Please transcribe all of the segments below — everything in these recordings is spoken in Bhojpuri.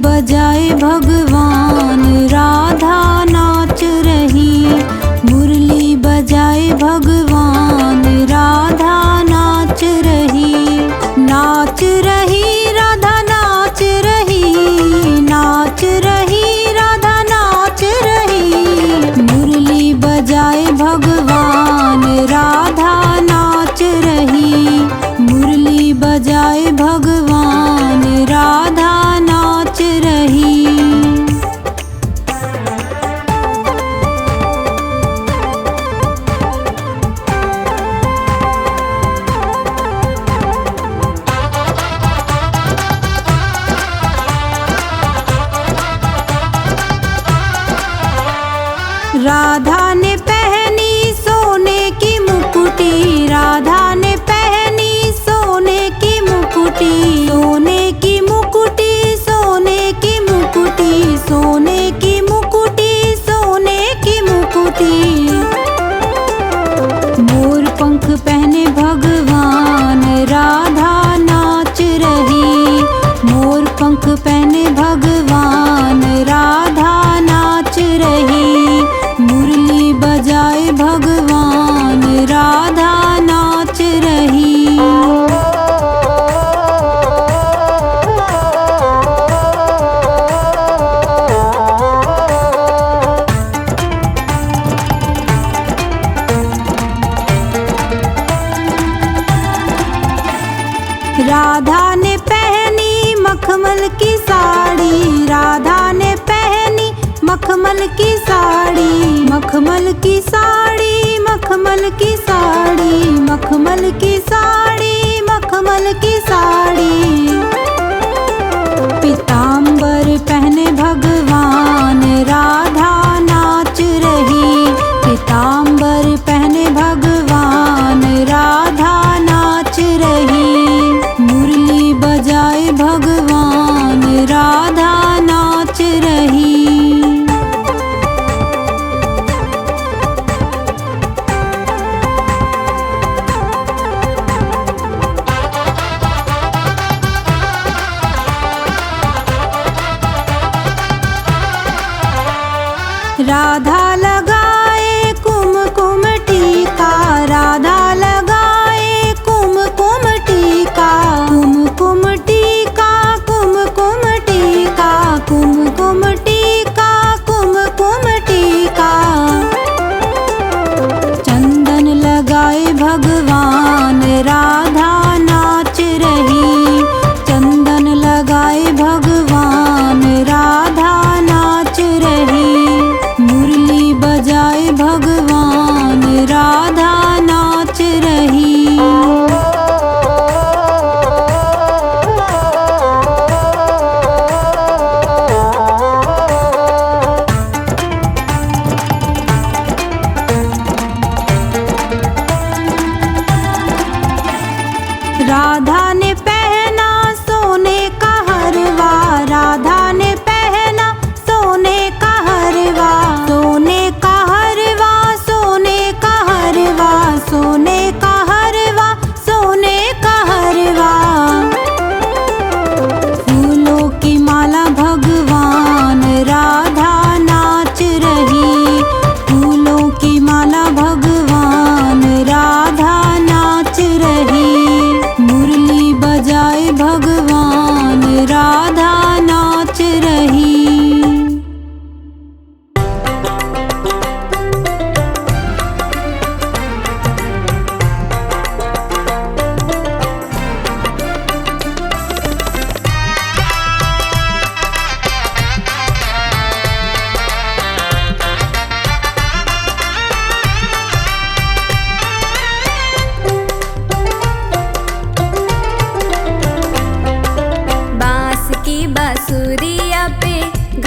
बजाए भगवान राधा नाच रही, मुरली बजाए भगवान राधा नाच रही, नाच रही राधा नाच रही, नाच रही राधा नाच रही, मुरली बजाए भगवान राधा नाच रही, मुरली बजाए भगवान राधा नाच रही। राधा ने पहनी सोने की मुकुटी, राधा ने पहनी सोने की मुकुटी, सोने की मुकुटी, सोने की मुकुटी, सोने की मुकुटी, सोने की मुकुटी। मोर पंख पहने भगवान राधा नाच रही, मोर पंख पहने भगवान राधा नाच रही, मुरली बजाए भगवान राधा नाच रही। राधा ने पहनी मखमल की साड़ी, राधा ने पहनी मखमल की साड़ी, मखमल की साड़ी, मखमल की साड़ी, मखमल की साड़ी, मखमल की साड़ी। पीतांबर पहने भगवान राधा नाच रही, पीतांबर पहने भगवान राधा नाच रही, मुरली बजाए भगवान राधा नाच रही। राधा लगाए कुमकुम टीका, राधा लगाए कुमकुम टीका, कुमकुम टीका, कुमकुम टीका,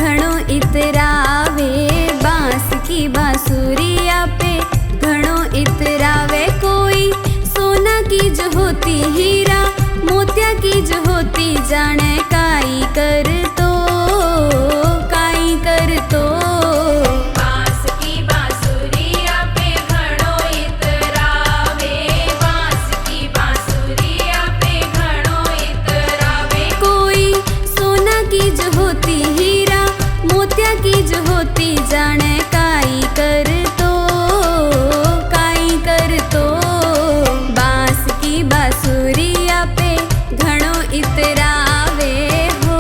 घणो इतरावे। बांस की बांसुरिया पे घणो इतरावे। कोई सोना की जो होती हीरा, मोतिया की जो होती जाने काई कर तो, काई कर तो। बांस की बांसुरिया पे घणो इतरावे। बांस की बांसुरिया पे घणो इतरावे। कोई सोना की जो होती हीरा, मोतिया की जो होती जाने काई कर तो, काई कर तो। बांस की बांसुरिया पे घणो इतरावे हो।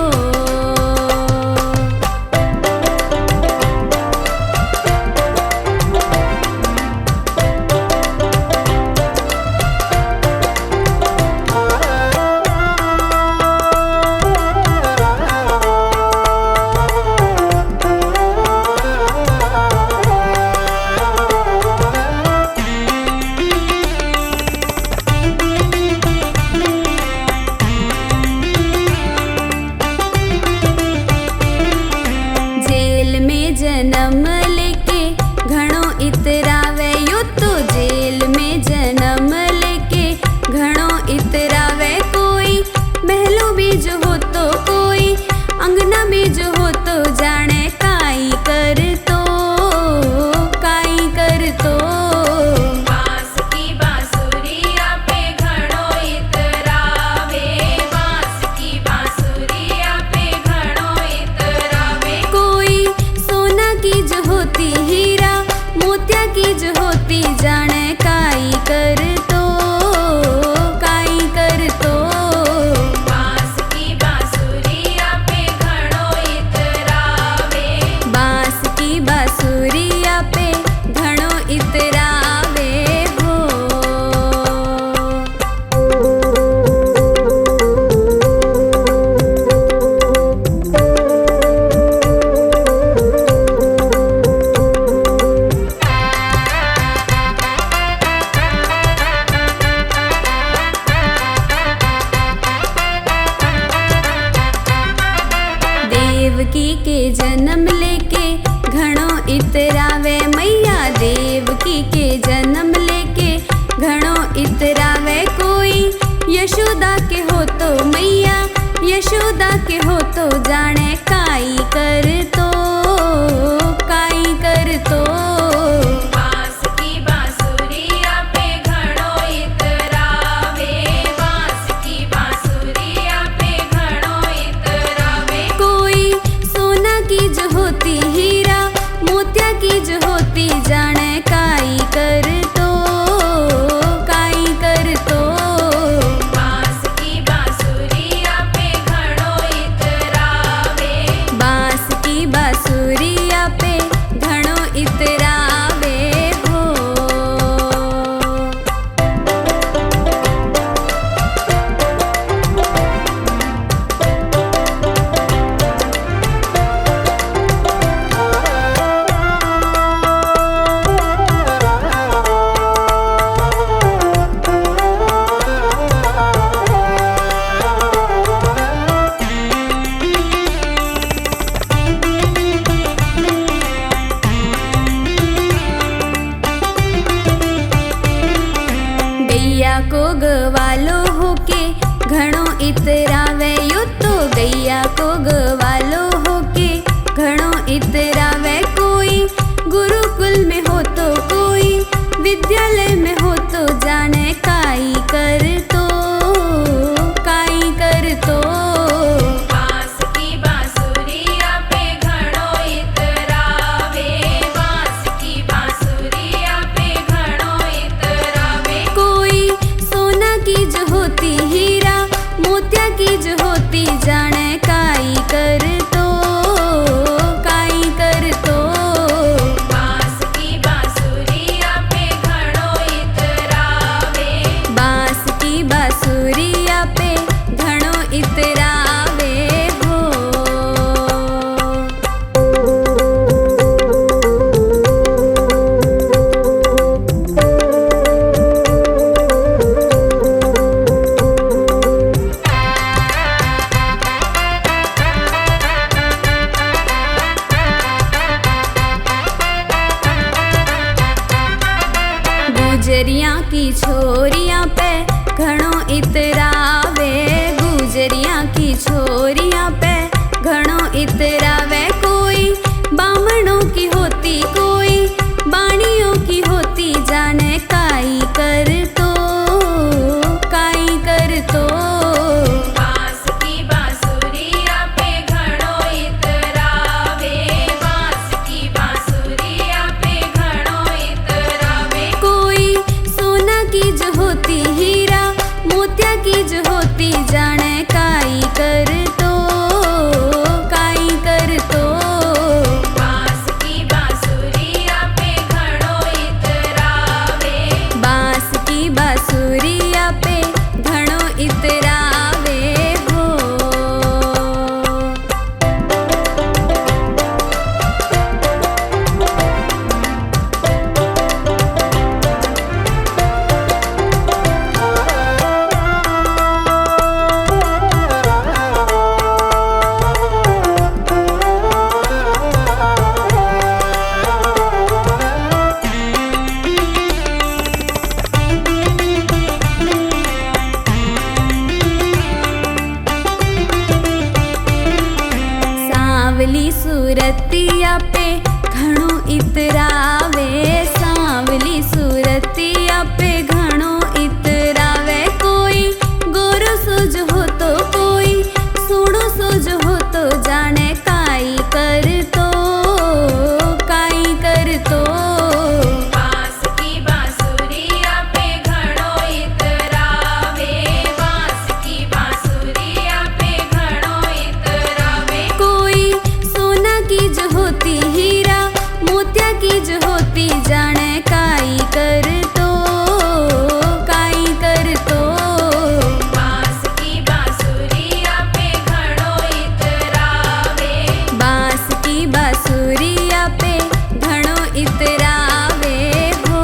जेल में जन्म लेके घणो इतरावे। यो तो जेल में जन्म लेके घणो इतरावे। कोई महलों में जो हो तो, कोई अंगना में जो हो तो जाने काई कर तो, काई कर तो। बांस की बांसुरिया पे घणो इतरावे। बांस की बांसुरिया पे घणो इतरावे। कोई सोना की जो होती हीरा, मोतिया की जो होती जाने काई कर तो, काई कर तो। बांस की बांसुरिया पे घणो इतरावे। बांस की बांसुरिया पे घणो इतरावे हो। देवकी के जन्म लेके घणो इतरावे। मैया देवकी के जन्म लेके घणो इतरावे। कोई यशोदा के हो तो मैया, यशोदा के हो तो जाने काई कर तो, काई कर तो। बांस की बांसुरिया पे घणो इतरावे। बांस की बांसुरिया पे घणो इतरावे। कोई सोना की जो होती हीरा, मोतिया की जो होती जाने काई कर तो, काई कर तो। बांस की बांसुरिया पे घणो इतरावे। बांस की बांसुरिया पे घणो इतरावे हो। गुजरिया की छोरिया पे घणो इतरावे, गुजरिया की छोरिया पे घणो इतरावे। कोई बामणों की होती, कोई बाणियों की होती, जाने काई कर तो, काई कर तो। बांस की बांसुरिया पे घणो इतरावे, बांस की बांसुरिया पे घणो इतरावे। कोई सोना की जो होती, हीरा मोतिया की जो होती, जाने काई कर तो, काई कर तो। बांस की बांसुरिया पे घणो इतरावे, बांस की बांसुरिया पे घणो इतरावे हो। सांवली सूरतिया पे घणो इतरावे, सांवली सूरतिया पे घणो इतरावे। कोई गोरो सोज हो तो, कोई सोणो सोज हो तो, जाने काई कर तो, काई कर तो। बांस की बांसुरिया पे घणो इतरावे, बांस की बांसुरिया पे घणो इतरावे। कोई सोना की जो होती, हीरा मोतिया की जो होती, जाने काई कर तो, काई कर तो। बांस की बांसुरिया पे घणो इतरावे, बांस की बांसुरिया पे घणो इतरावे हो।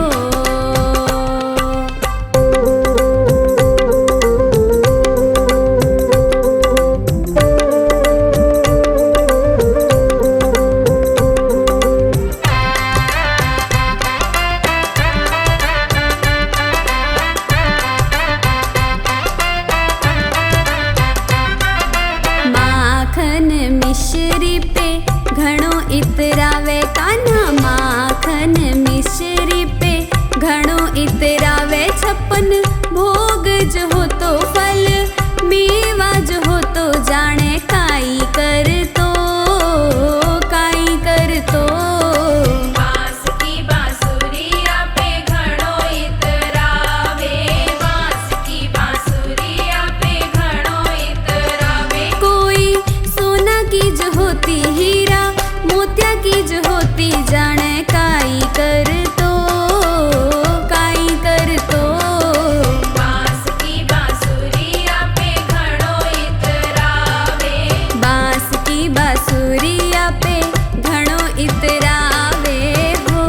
माखन मिश्री पे घणो इतरावे, कान्हा माखन मिश्री पे घणो इतरावे। छप्पन भोग जो हो तो, फल मेवा जो हो तो, जाने काई कर तो, काई कर तो। बांस की बांसुरिया पे घणो इतरावे, बांस की बांसुरिया पे घणो इतरावे। कोई सोना की जो होती, हीरा मोतिया की जो होती, जाने काई कर तो, काई कर तो। बांस की बांसुरिया पे घणो इतरावे, बांस की बांसुरिया पे घणो इतरावे हो।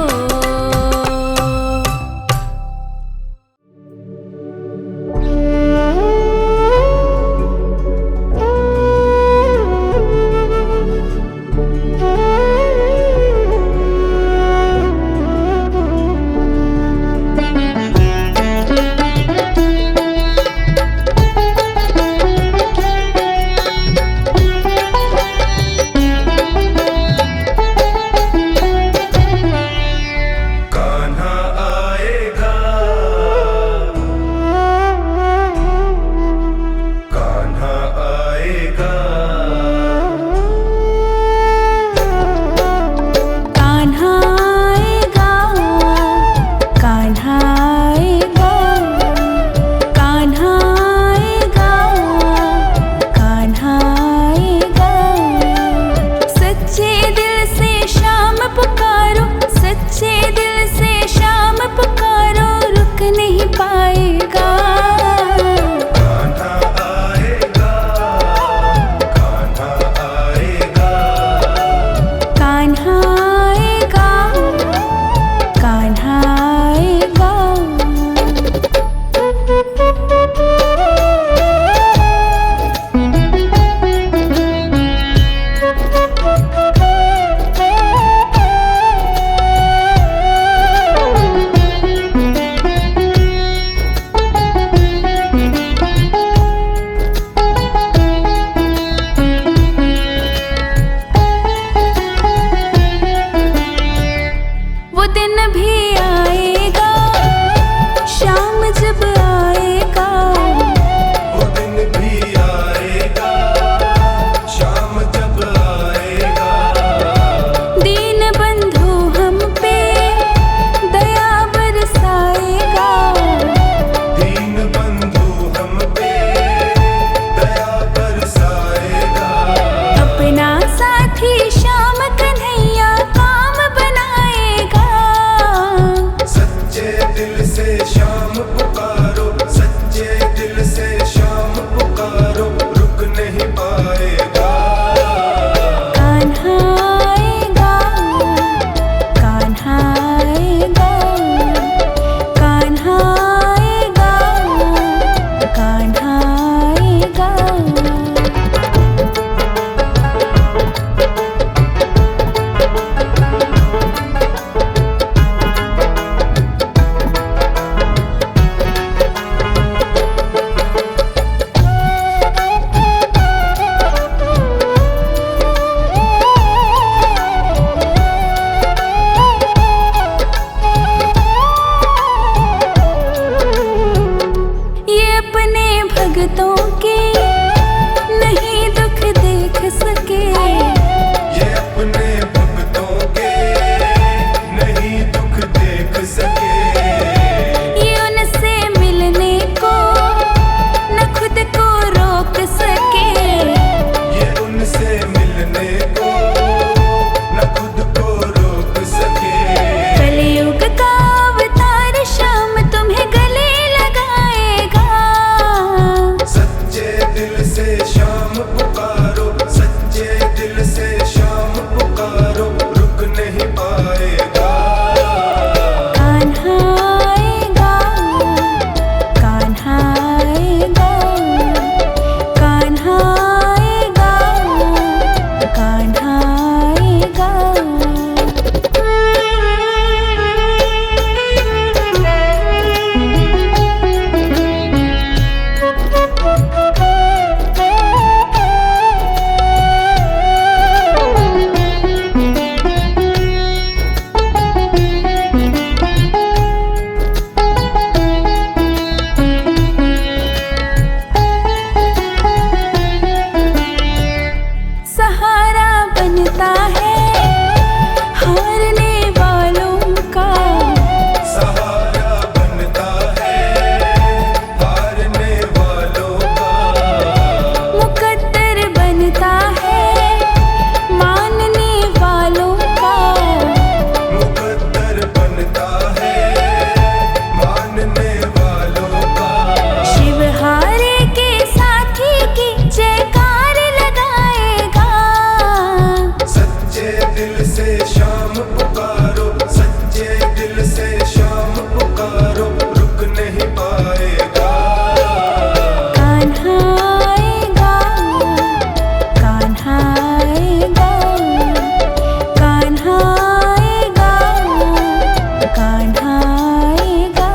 दिल से शाम पुकारो, सच्चे दिल से शाम पुकारो, रुक नहीं पाएगा। कान्हा आएगा, कान्हा आएगा, कान्हा आएगा, कान्हा आएगा।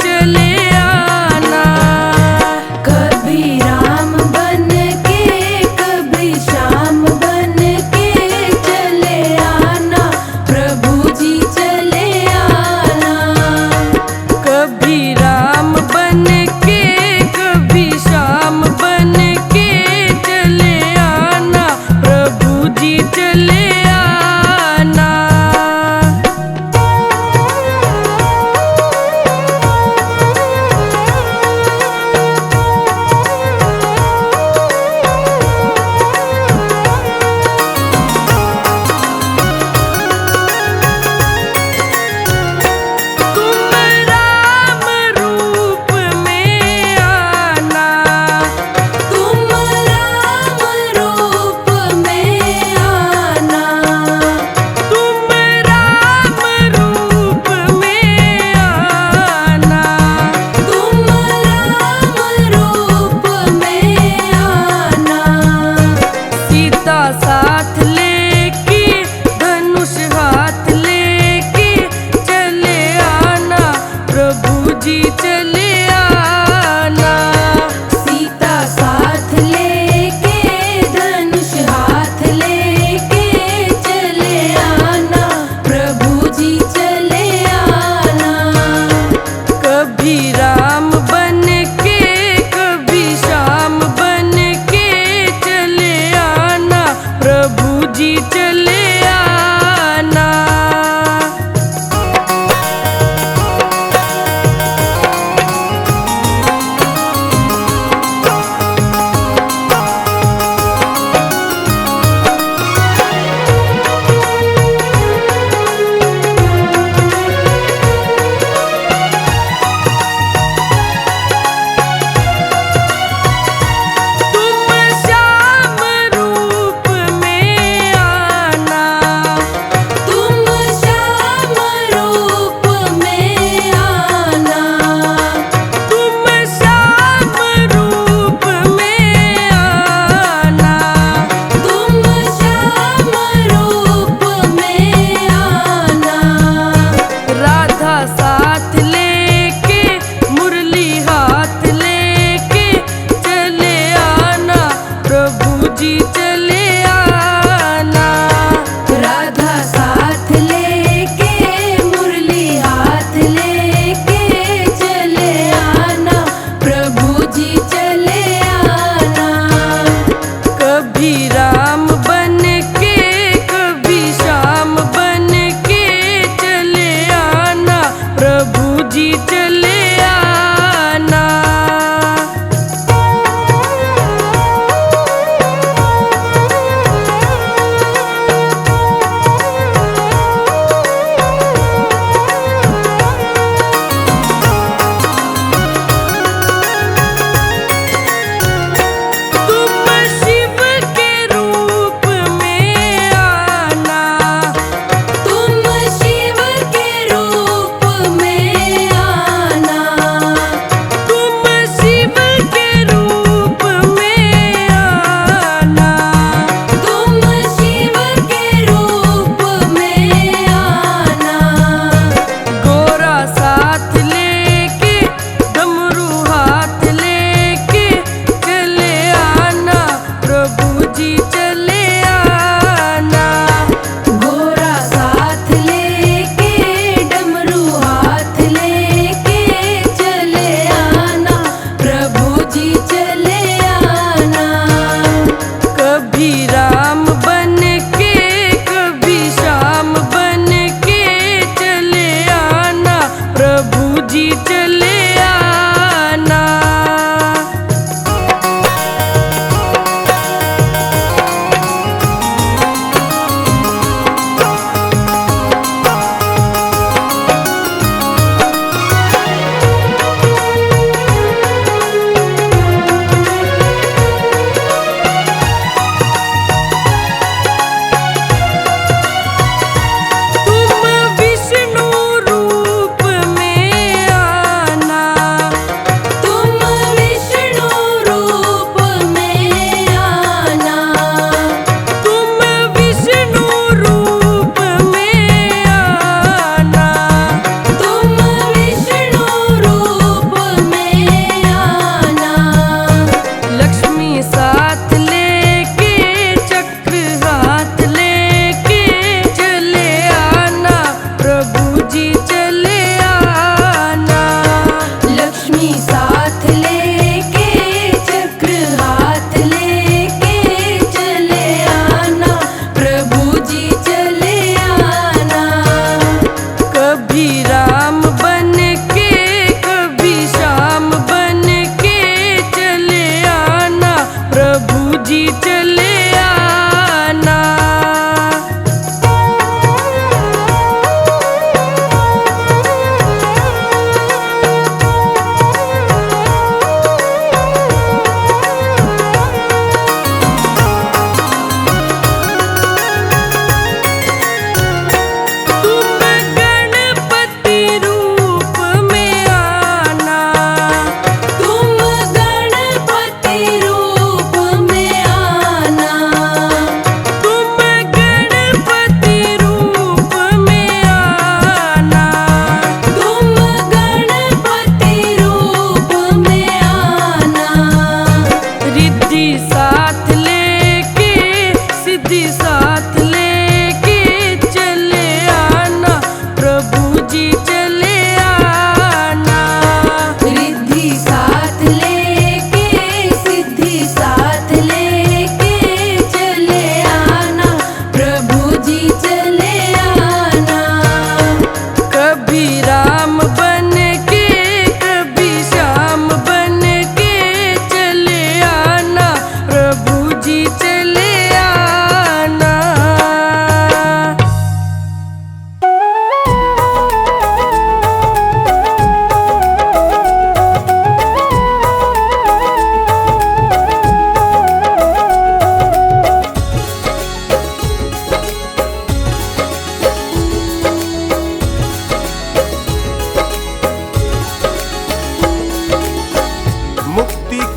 चले आना। कभी राम बन के कभी श्याम बन के चले आना, प्रभु जी चले आना। कभी राम बन के कभी श्याम बन के चले आना, प्रभु जी चले आना।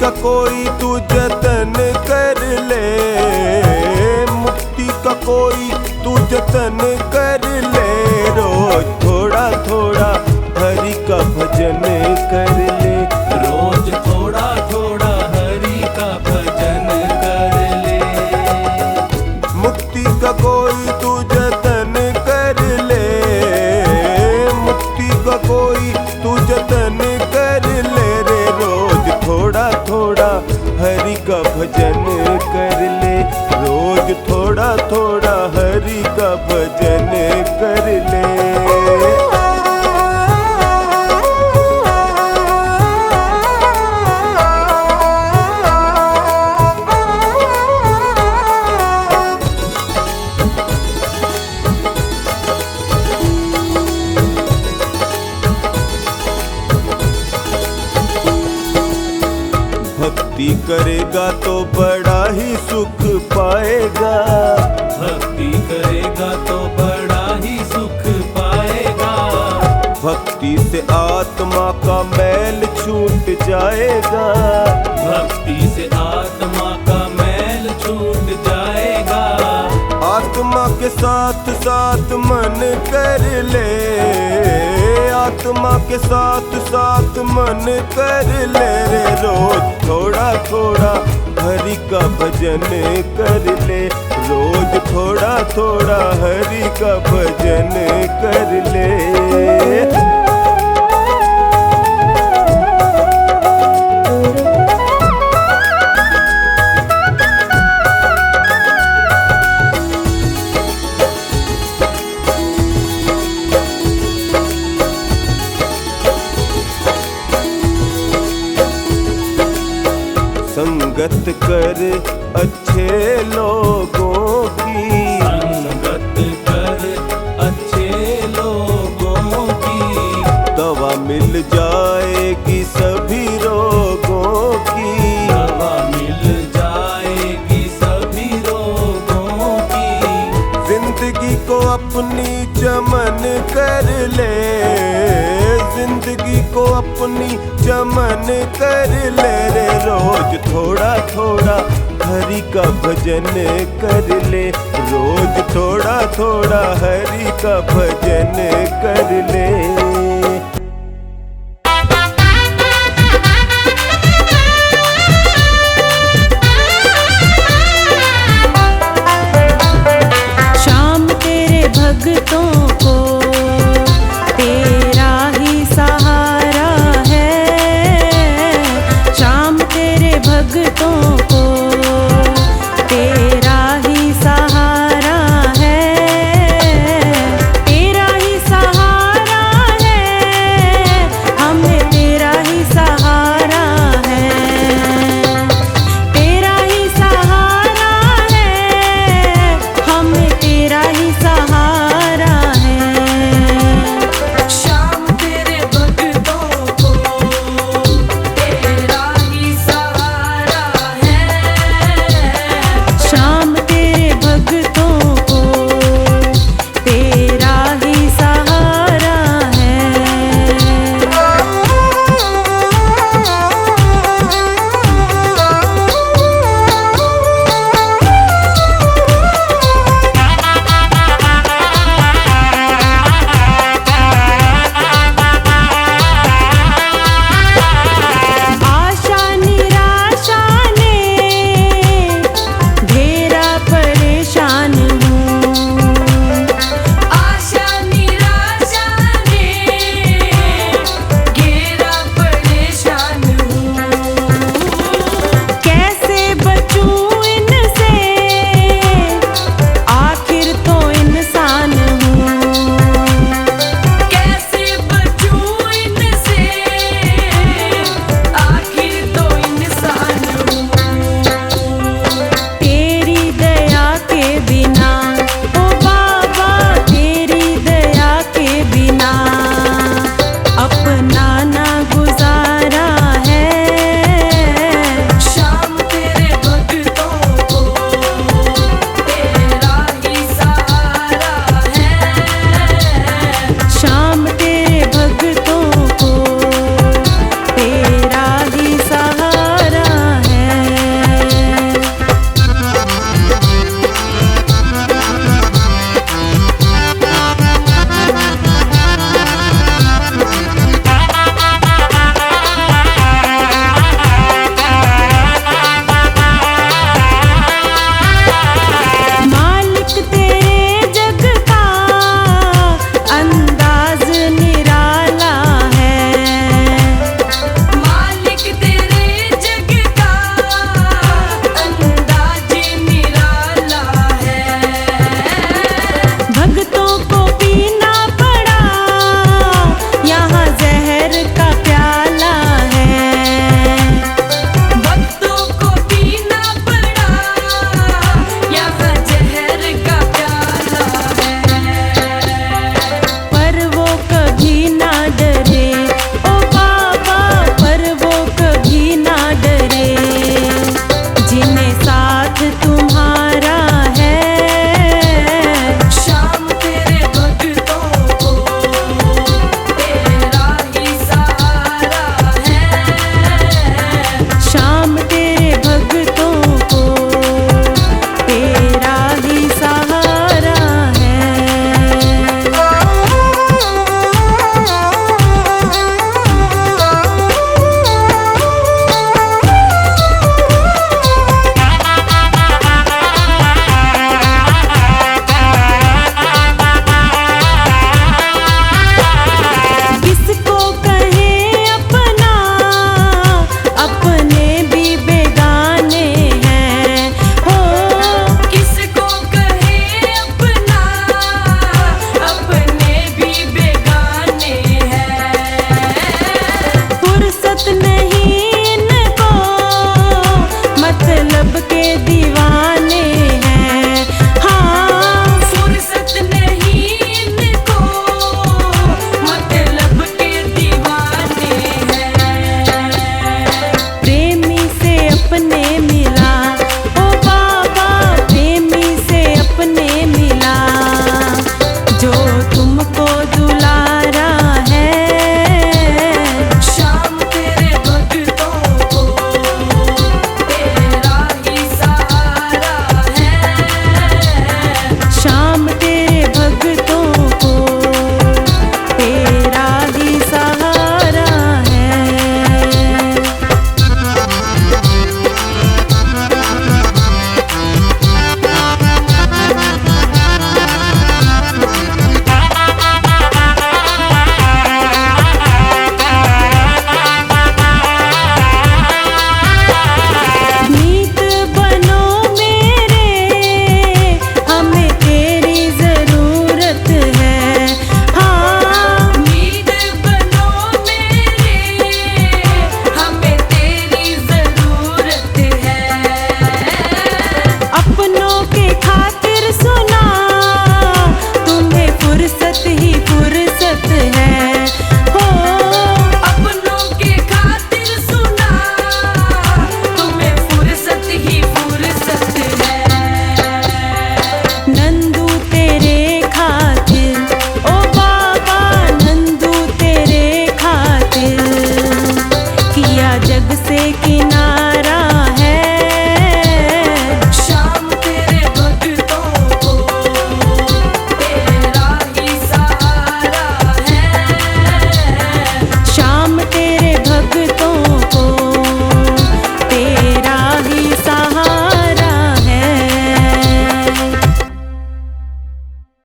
का कोई तू जतन कर ले, मुक्ति का कोई तू जतन कर ले। रोज थोड़ा थोड़ा हरि का भजन कर ले, रोज थोड़ा थोड़ा हरि का भजन कर ले। मुक्ति का कोई तू जतन कर ले, मुक्ति का कोई तू जतन कर ले रे। रोज थोड़ा थोड़ा हरि का भजन कर ले, रोज थोड़ा थोड़ा हरि का भजन कर ले। भक्ति करेगा तो बड़ा ही सुख पाएगा, भक्ति करेगा तो बड़ा ही सुख पाएगा। भक्ति से आत्मा का मैल छूट जाएगा, भक्ति से आत्मा का मैल छूट जाएगा। आत्मा के साथ साथ मन कर ले, आत्मा के साथ साथ मन कर ले रे। रोज थोड़ा थोड़ा हरि का भजन कर ले, रोज थोड़ा थोड़ा हरि का भजन कर ले। संगत कर अच्छे लोगों की, संगत कर अच्छे लोगों की। दवा मिल जाएगी सभी रोगों की, दवा मिल जाएगी सभी रोगों की। जिंदगी को अपनी चमन कर ले, जिंदगी को अपनी चमन कर ले रे। रोज थोड़ा थोड़ा हरि का भजन कर ले, रोज थोड़ा थोड़ा हरि का भजन कर ले।